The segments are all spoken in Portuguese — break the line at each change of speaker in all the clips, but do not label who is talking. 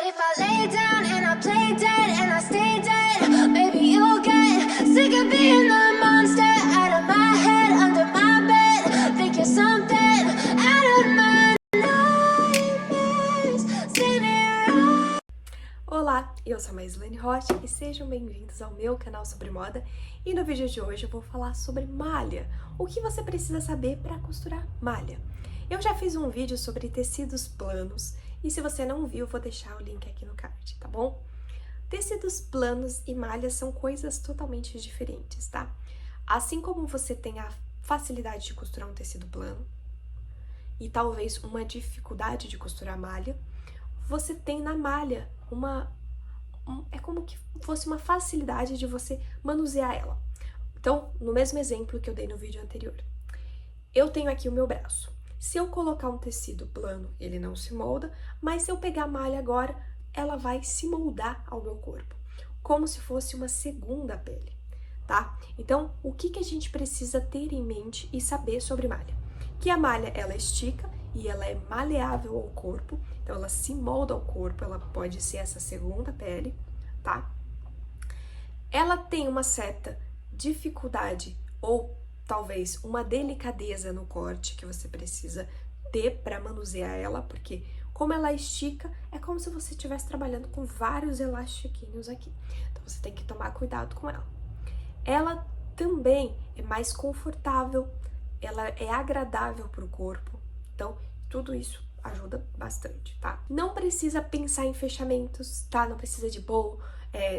if I lay down and I play dead and I stay dead, maybe you'll get sick of being the monster out of my head, under my bed. Think you're something out of my nightmares.
Olá, eu sou a Maislane Rocha e sejam bem-vindos ao meu canal sobre moda. E no vídeo de hoje eu vou falar sobre malha, o que você precisa saber para costurar malha. Eu já fiz um vídeo sobre tecidos planos e se você não viu, eu vou deixar o link aqui no card, tá bom? Tecidos planos e malhas são coisas totalmente diferentes, tá? Assim como você tem a facilidade de costurar um tecido plano e talvez uma dificuldade de costurar malha, você tem na malha é como que fosse uma facilidade de você manusear ela. Então, no mesmo exemplo que eu dei no vídeo anterior, eu tenho aqui o meu braço. Se eu colocar um tecido plano, ele não se molda, mas se eu pegar a malha agora, ela vai se moldar ao meu corpo, como se fosse uma segunda pele, tá? Então, o que a gente precisa ter em mente e saber sobre malha? Que a malha, ela estica e ela é maleável ao corpo, então ela se molda ao corpo, ela pode ser essa segunda pele, tá? Ela tem uma certa dificuldade ou talvez uma delicadeza no corte que você precisa ter para manusear ela, porque como ela estica, é como se você estivesse trabalhando com vários elastiquinhos aqui. Então você tem que tomar cuidado com ela. Ela também é mais confortável, ela é agradável para o corpo, então tudo isso ajuda bastante, tá? Não precisa pensar em fechamentos, tá? Não precisa de bow,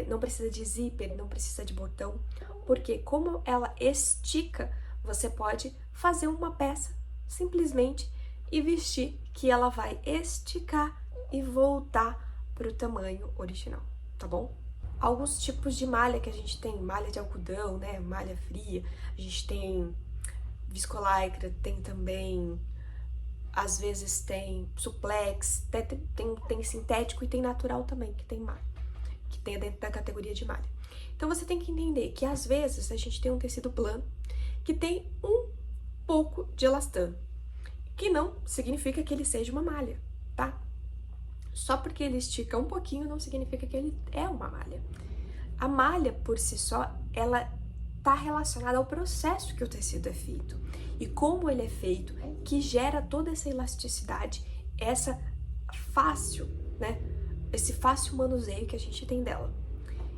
não precisa de zíper, não precisa de botão, porque como ela estica, você pode fazer uma peça simplesmente e vestir que ela vai esticar e voltar para o tamanho original, tá bom? Alguns tipos de malha que a gente tem, malha de algodão, né, malha fria, a gente tem viscolaicra, tem também, às vezes tem suplex, tem sintético e tem natural também, que tem malha, que tem dentro da categoria de malha. Então você tem que entender que às vezes a gente tem um tecido plano que tem um pouco de elastano, que não significa que ele seja uma malha, tá? Só porque ele estica um pouquinho não significa que ele é uma malha. A malha, por si só, ela está relacionada ao processo que o tecido é feito e como ele é feito, que gera toda essa elasticidade, essa fácil, né? Esse fácil manuseio que a gente tem dela.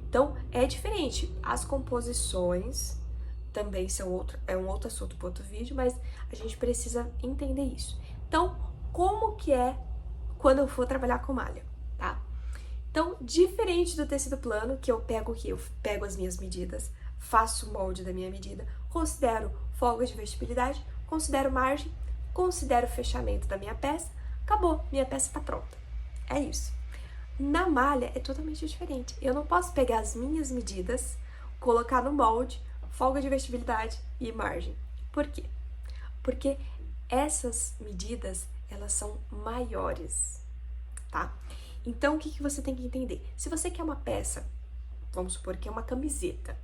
Então, é diferente. As composições também são um outro assunto para outro vídeo, mas a gente precisa entender isso. Então, como que é quando eu for trabalhar com malha, tá? Então, diferente do tecido plano, que eu pego as minhas medidas, faço o molde da minha medida, considero folga de vestibilidade, considero margem, considero fechamento da minha peça, acabou, minha peça tá pronta. É isso. Na malha é totalmente diferente. Eu não posso pegar as minhas medidas, colocar no molde, folga de vestibilidade e margem. Por quê? Porque essas medidas, elas são maiores, tá? Então, o que você tem que entender? Se você quer uma peça, vamos supor que é uma camiseta.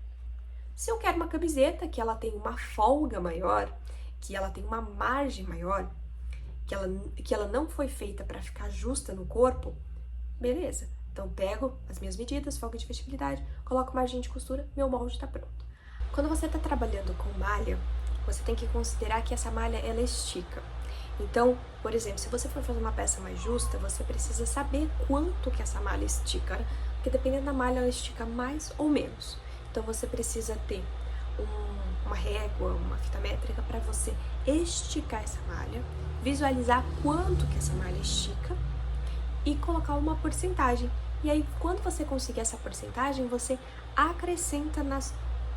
Se eu quero uma camiseta que ela tem uma folga maior, que ela tem uma margem maior, que ela não foi feita para ficar justa no corpo, beleza. Então, pego as minhas medidas, folga de vestibilidade, coloco margem de costura, meu molde está pronto. Quando você está trabalhando com malha, você tem que considerar que essa malha, ela estica. Então, por exemplo, se você for fazer uma peça mais justa, você precisa saber quanto que essa malha estica, né? Porque dependendo da malha, ela estica mais ou menos. Então, você precisa ter uma régua, uma fita métrica para você esticar essa malha, visualizar quanto que essa malha estica e colocar uma porcentagem. E aí, quando você conseguir essa porcentagem, você acrescenta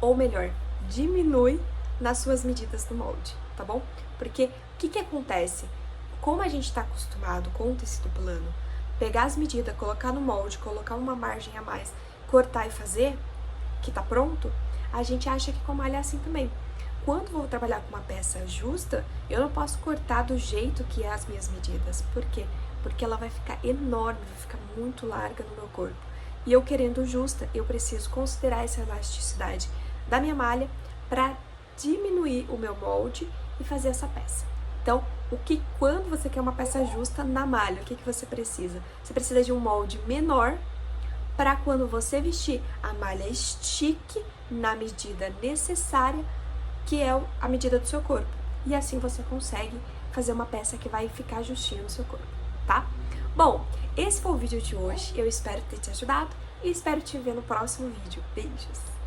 ou melhor, diminui nas suas medidas do molde, tá bom? Porque o que acontece? Como a gente está acostumado com o tecido plano, pegar as medidas, colocar no molde, colocar uma margem a mais, cortar e fazer, que tá pronto, a gente acha que com malha é assim também. Quando vou trabalhar com uma peça justa, eu não posso cortar do jeito que é as minhas medidas. Por quê? Porque ela vai ficar enorme, vai ficar muito larga no meu corpo. E eu querendo justa, eu preciso considerar essa elasticidade da minha malha para diminuir o meu molde e fazer essa peça. Então, quando você quer uma peça justa na malha, o que você precisa? Você precisa de um molde menor para quando você vestir, a malha estique na medida necessária, que é a medida do seu corpo. E assim você consegue fazer uma peça que vai ficar justinha no seu corpo, tá? Bom, esse foi o vídeo de hoje. Eu espero ter te ajudado e espero te ver no próximo vídeo. Beijos!